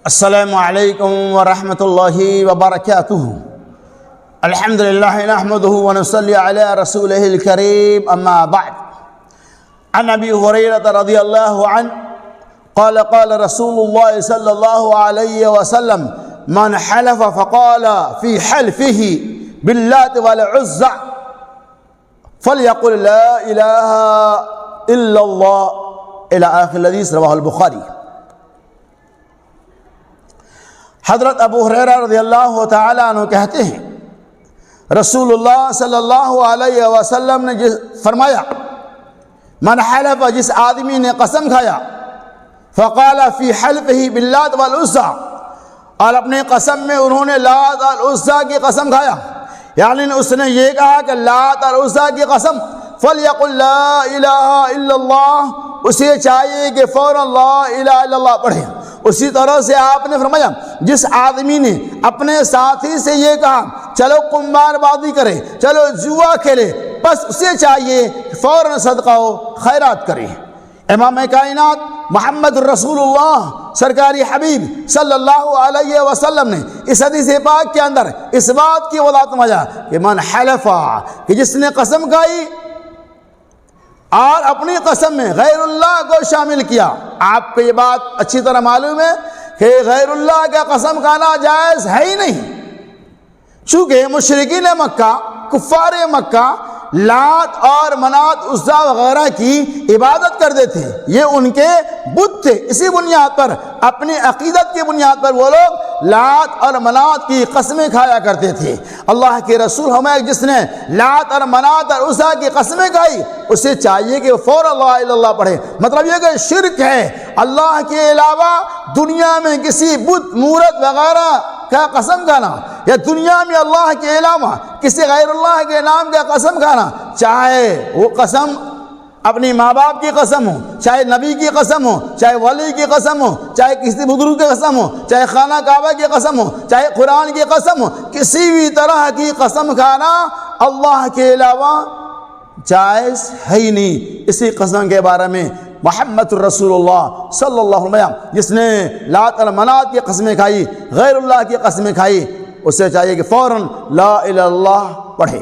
السلام علیکم ورحمۃ اللہ وبرکاتہ۔ الحمدللہ نحمدہ ونصلی علی رسولہ الکریم، اما بعد۔ عن ابی ہریرہ رضی اللہ عنہ قال قال رسول اللہ صلی اللہ علیہ وسلم من حلف فقال فی حلفہ باللات والعزى فلیقل لا الہ الا اللہ الی آخر الحدیث، رواہ البخاری۔ حضرت ابو ہریرہ رضی اللہ تعالیٰ عنہ کہتے ہیں رسول اللہ صلی اللہ علیہ وسلم نے فرمایا، من حلف، جس آدمی نے قسم کھایا، فقال فی حلفہ باللات والعزى، اور اپنے قسم میں انہوں نے لات اور عزیٰ کی قسم کھایا، یعنی اس نے یہ کہا کہ لات اور عزیٰ کی قسم، فلیقل لا الہ الا اللہ، اسے چاہیے کہ فوراً لا الہ الا اللہ پڑھے۔ اسی طرح سے آپ نے فرمایا، جس آدمی نے اپنے ساتھی سے یہ کہا چلو قمار بازی کرے، چلو جوا کھیلے، بس اسے چاہیے فوراً صدقہ و خیرات کرے۔ امام کائنات محمد رسول اللہ سرکاری حبیب صلی اللہ علیہ وسلم نے اس حدیث پاک کے اندر اس بات کی وضاحت فرمایا کہ من حلفا، کہ جس نے قسم کھائی اور اپنی قسم میں غیر اللہ کو شامل کیا۔ آپ کو یہ بات اچھی طرح معلوم ہے کہ غیر اللہ کا قسم کھانا جائز ہے ہی نہیں، چونکہ مشرکین مکہ، کفار مکہ لات اور منات عزیٰ وغیرہ کی عبادت کرتے تھے، یہ ان کے بت تھے۔ اسی بنیاد پر، اپنی عقیدت کی بنیاد پر وہ لوگ لات اور منات کی قسمیں کھایا کرتے تھے۔ اللہ کے رسول ہمیں جس نے لات اور منات اور عزیٰ کی قسمیں کھائی، اسے چاہیے کہ فوراً لا الہ الا اللہ پڑھے۔ مطلب یہ کہ شرک ہے اللہ کے علاوہ دنیا میں کسی بت مورت وغیرہ کا قسم کھانا، یا دنیا میں اللہ کے علاوہ کسی غیر اللہ کے نام کا قسم کھانا، چاہے وہ قسم اپنی ماں باپ کی قسم ہو، چاہے نبی کی قسم ہو، چاہے ولی کی قسم ہو، چاہے کسی بزرگ کی قسم ہو، چاہے خانہ کعبہ کی قسم ہو، چاہے قرآن کی قسم ہو، کسی بھی طرح کی قسم کھانا اللہ کے علاوہ جائز ہے ہی نہیں۔ اسی قسم کے بارے میں محمد رسول اللہ صلی اللہ علیہ وسلم، جس نے لات اور منات کی قسمیں کھائی، غیر اللہ کی قسمیں کھائی، اسے چاہیے کہ فوراً لا الہ الا اللہ پڑھے۔